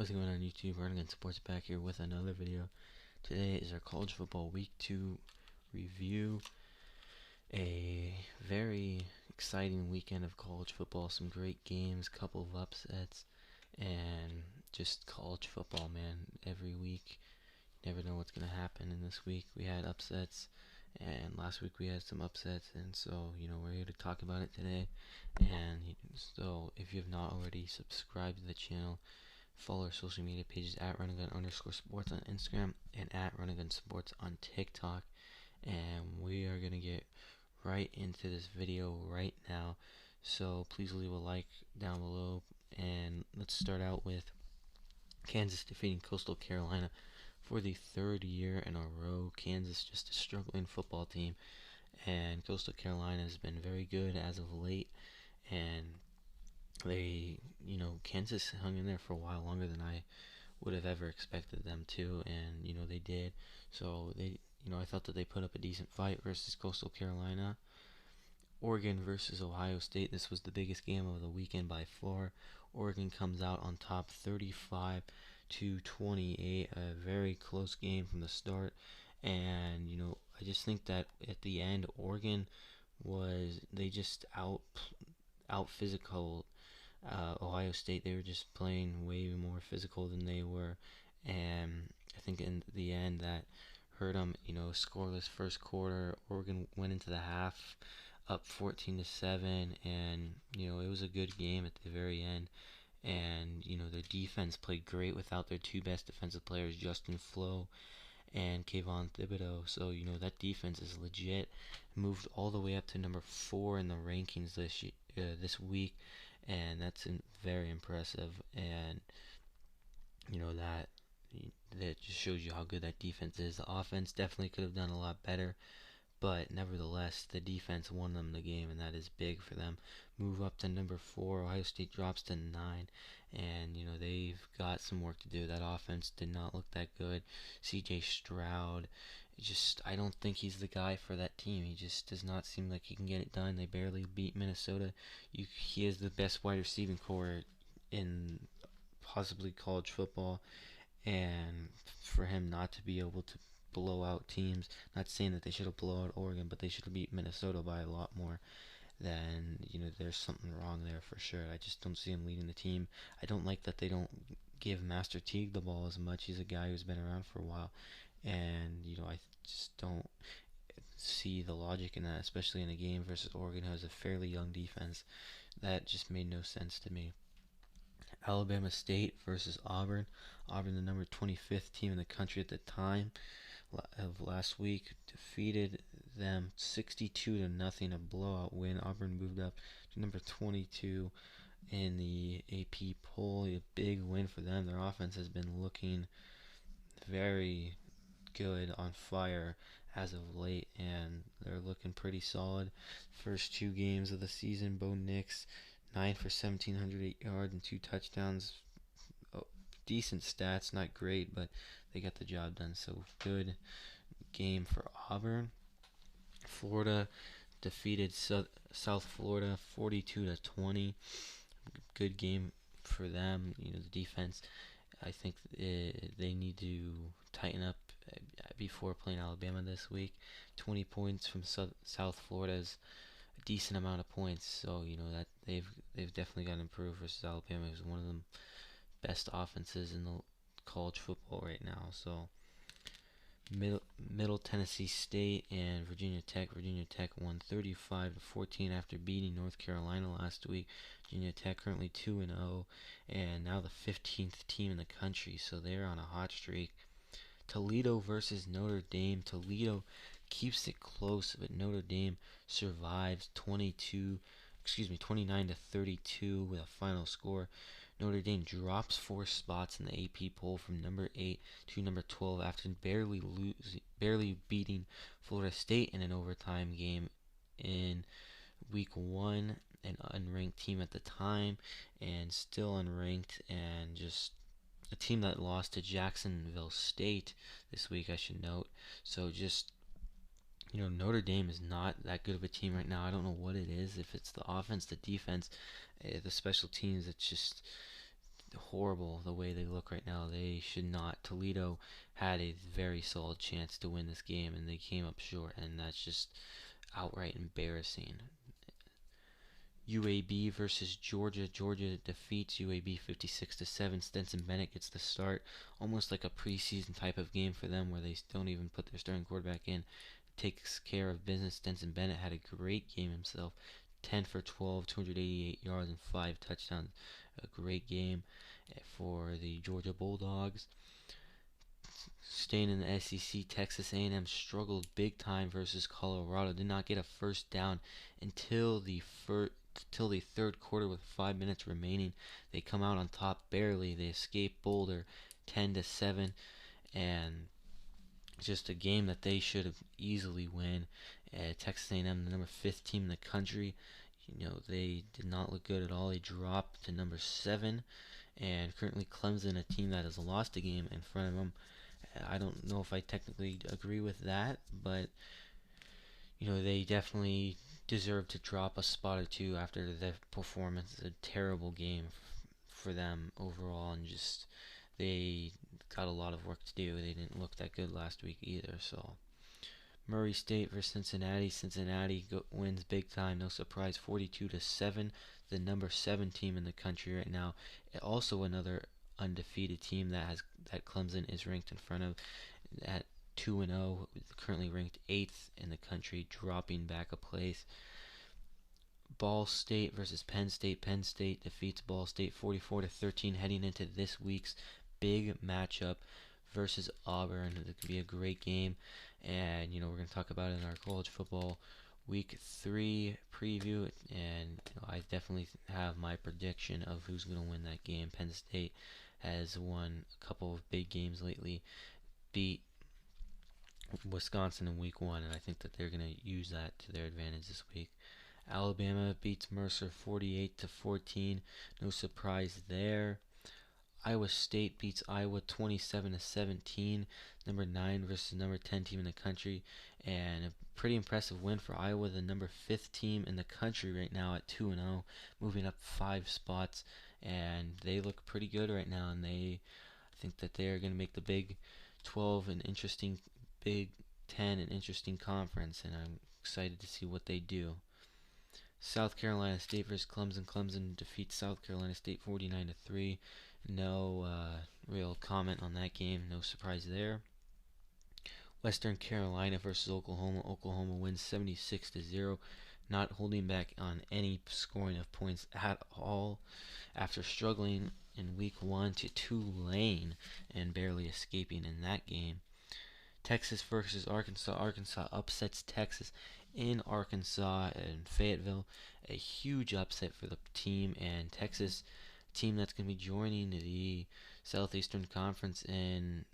What's going on YouTube? Running Sports back here with another video. Today is our college football week 2 review. A very exciting weekend of college football, some great games, couple of upsets, and just college football, man. Every week, you never know what's going to happen. And this week we had upsets, and last week we had some upsets, and so we're here to talk about it today. And so if you have not already subscribed to the channel, follow our social media pages at @runagun_sports on Instagram and at @runagunsports on TikTok. And we are going to get right into this video right now. So please leave a like down below. And let's start out with Kansas defeating Coastal Carolina for the third year in a row. Kansas just a struggling football team, and Coastal Carolina has been very good as of late. And Kansas hung in there for a while, longer than I would have ever expected them to, and they did. So I thought that they put up a decent fight versus Coastal Carolina. Oregon versus Ohio State. This was the biggest game of the weekend by far. Oregon comes out on top 35-28, a very close game from the start. And I just think that at the end, Oregon they just out physical Ohio State. They were just playing way more physical than they were, and I think in the end that hurt them. Scoreless first quarter. Oregon went into the half up 14-7, and it was a good game at the very end. And their defense played great without their two best defensive players, Justin Flo and Kayvon Thibodeau. So that defense is legit. Moved all the way up to number 4 in the rankings this week, and that's very impressive. And that just shows you how good that defense is. The offense definitely could have done a lot better, but nevertheless, the defense won them the game, and that is big for them. Move up to number 4. Ohio State drops to 9, and they've got some work to do. That offense did not look that good. C.J. Stroud, I don't think he's the guy for that team. He just does not seem like he can get it done. They barely beat Minnesota. He is the best wide receiving core in possibly college football, and for him not to be able to blow out teams, not saying that they should have blown out Oregon, but they should have beat Minnesota by a lot more, then there's something wrong there for sure. I just don't see him leading the team. I don't like that they don't give Master Teague the ball as much. He's a guy who's been around for a while, and I just don't see the logic in that, especially in a game versus Oregon, who has a fairly young defense. That just made no sense to me. Alabama State versus Auburn. Auburn, the number 25th team in the country at the time of last week, defeated them 62-0, a blowout win. Auburn moved up to number 22 in the AP poll. A big win for them. Their offense has been looking very good, on fire as of late, and they're looking pretty solid. First 2 games of the season, Bo Nix 9 for 1,708 yards and 2 touchdowns. Decent stats, not great, but they got the job done. So good game for Auburn. Florida defeated South Florida 42-20. Good game for them. The defense, I think they need to tighten up before playing Alabama this week. 20 points from South Florida is a decent amount of points, so that they've definitely got to improve versus Alabama, who's one of the best offenses in the college football right now. So Middle Tennessee State and Virginia Tech. Virginia Tech won 35-14 after beating North Carolina last week. Virginia Tech currently 2-0, and now the 15th team in the country, so they're on a hot streak. Toledo versus Notre Dame. Toledo keeps it close, but Notre Dame survives 29-32 with a final score. Notre Dame drops 4 spots in the AP poll from number 8 to number 12 after barely beating Florida State in an overtime game in week 1, an unranked team at the time, and still unranked, and just a team that lost to Jacksonville State this week, I should note. So just Notre Dame is not that good of a team right now. I don't know what it is, if it's the offense, the defense, the special teams. It's just horrible the way they look right now. They should not. Toledo had a very solid chance to win this game, and they came up short, and that's just outright embarrassing. UAB versus Georgia. Georgia defeats UAB 56-7. Stetson Bennett gets the start, almost like a preseason type of game for them, where they don't even put their starting quarterback in. Takes care of business. Stetson Bennett had a great game himself. 10 for 12, 288 yards and 5 touchdowns. A great game for the Georgia Bulldogs. Staying in the SEC, Texas A&M struggled big time versus Colorado. Did not get a first down until the third quarter with 5 minutes remaining. They come out on top barely. They escape Boulder 10-7, and just a game that they should have easily win. Texas A&M, the number 5th team in the country, they did not look good at all. They dropped to number 7, and currently Clemson, a team that has lost a game in front of them. I don't know if I technically agree with that, but they definitely deserve to drop a spot or two after their performance. A terrible game for them overall, and just they got a lot of work to do. They didn't look that good last week either. So Murray State versus Cincinnati. Cincinnati wins big time, no surprise, 42-7. The number 7 team in the country right now. Also another undefeated team that Clemson is ranked in front of at 2-0, currently ranked 8th in the country, dropping back a place. Ball State versus Penn State. Penn State defeats Ball State 44-13, heading into this week's big matchup versus Auburn. It could be a great game, and we're going to talk about it in our college football week 3 preview, and I definitely have my prediction of who's going to win that game. Penn State has won a couple of big games lately, beat Wisconsin in week 1, and I think that they're going to use that to their advantage this week. Alabama beats Mercer 48-14. No surprise there. Iowa State beats Iowa 27-17. Number 9 versus number 10 team in the country, and a pretty impressive win for Iowa, the number 5th team in the country right now at 2-0, moving up 5 spots, and they look pretty good right now. And I think that they are going to make the Big 12 an interesting, Big 10 an interesting conference, and I'm excited to see what they do. South Carolina State versus Clemson. Clemson defeats South Carolina State 49-3. No real comment on that game. No surprise there. Western Carolina versus Oklahoma. Oklahoma wins 76-0, not holding back on any scoring of points at all after struggling in week 1 to Tulane and barely escaping in that game. Texas versus Arkansas. Arkansas upsets Texas in Arkansas and Fayetteville. A huge upset for the team, and Texas, team that's going to be joining the Southeastern Conference in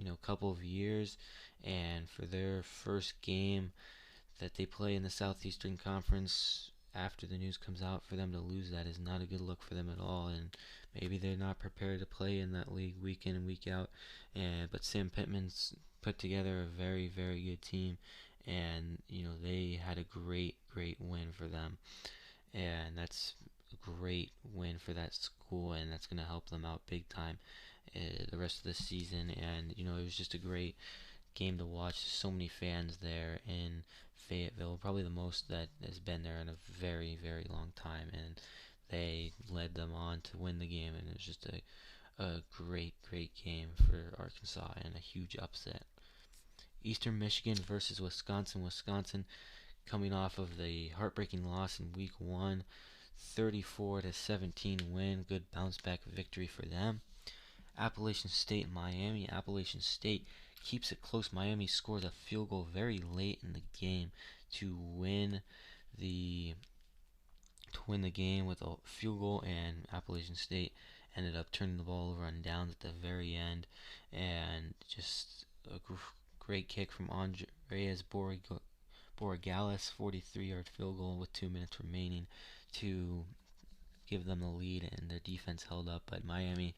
a couple of years, and for their first game that they play in the Southeastern Conference after the news comes out, for them to lose that is not a good look for them at all, and maybe they're not prepared to play in that league week in and week out. But Sam Pittman's put together a very, very good team, and they had a great win for them, and that's a great win for that school, and that's going to help them out big time the rest of the season. And it was just a great game to watch. So many fans there in Fayetteville, probably the most that has been there in a very, very long time, and they led them on to win the game, and it was just a great game for Arkansas and a huge upset. Eastern Michigan versus Wisconsin. Wisconsin coming off of the heartbreaking loss in week 1, 34-17 win. Good bounce back victory for them. Appalachian State and Miami. Appalachian State keeps it close. Miami scores a field goal very late in the game to win the game with a field goal, and Appalachian State ended up turning the ball over on downs at the very end, and just a great kick from Andreas Borregales, 43-yard field goal with 2 minutes remaining to give them the lead, and their defense held up. But Miami,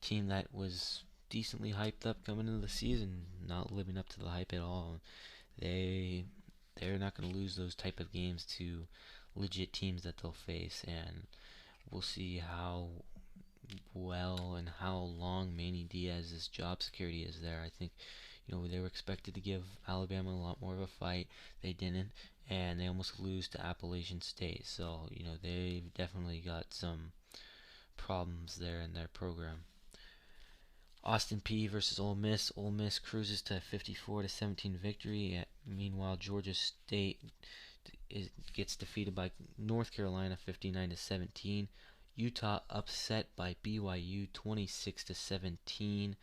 team that was decently hyped up coming into the season, not living up to the hype at all. They're not going to lose those type of games to legit teams that they'll face, and we'll see how well and how long Manny Diaz's job security is there. I think, they were expected to give Alabama a lot more of a fight. They didn't, and they almost lose to Appalachian State. So, they've definitely got some problems there in their program. Austin Peay versus Ole Miss. Ole Miss cruises to a 54-17 victory. Meanwhile, Georgia State gets defeated by North Carolina 59-17. Utah upset by BYU 26-17.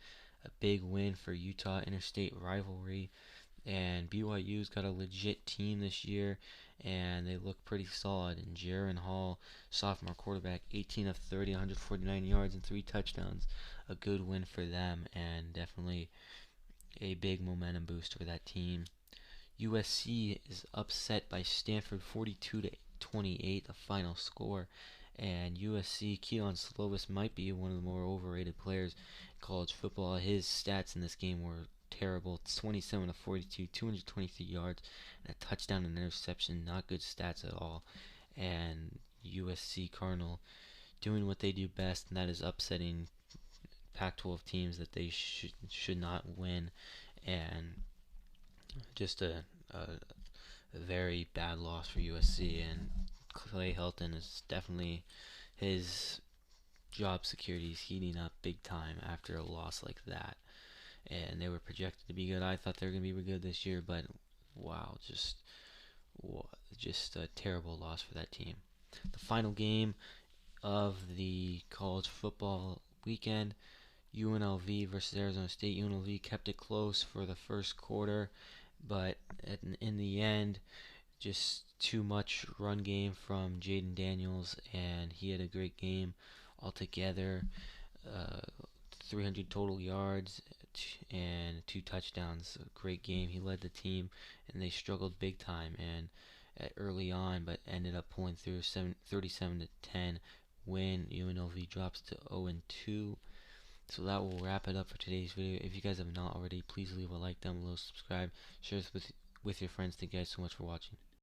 A big win for Utah interstate rivalry. And BYU's got a legit team this year, and they look pretty solid. And Jaron Hall, sophomore quarterback, 18 of 30, 149 yards and 3 touchdowns. A good win for them, and definitely a big momentum boost for that team. USC is upset by Stanford 42-28, the final score. And USC, Keelan Slovis might be one of the more overrated players in college football. His stats in this game were terrible. It's 27-42, 223 yards, and a touchdown and interception. Not good stats at all. And USC Cardinal doing what they do best, and that is upsetting Pac-12 teams that they should not win. And just a very bad loss for USC. And Clay Helton is definitely, his job security is heating up big time after a loss like that. And they were projected to be good. I thought they were going to be good this year, but wow, just a terrible loss for that team. The final game of the college football weekend, UNLV versus Arizona State. UNLV kept it close for the first quarter, but in the end, just too much run game from Jaden Daniels, and he had a great game altogether. 300 total yards and 2 touchdowns. A great game. He led the team, and they struggled big time and early on, but ended up pulling through. 37-10 win. UNLV drops to 0-2. So that will wrap it up for today's video. If you guys have not already, please leave a like down below, subscribe, share this with your friends. Thank you guys so much for watching.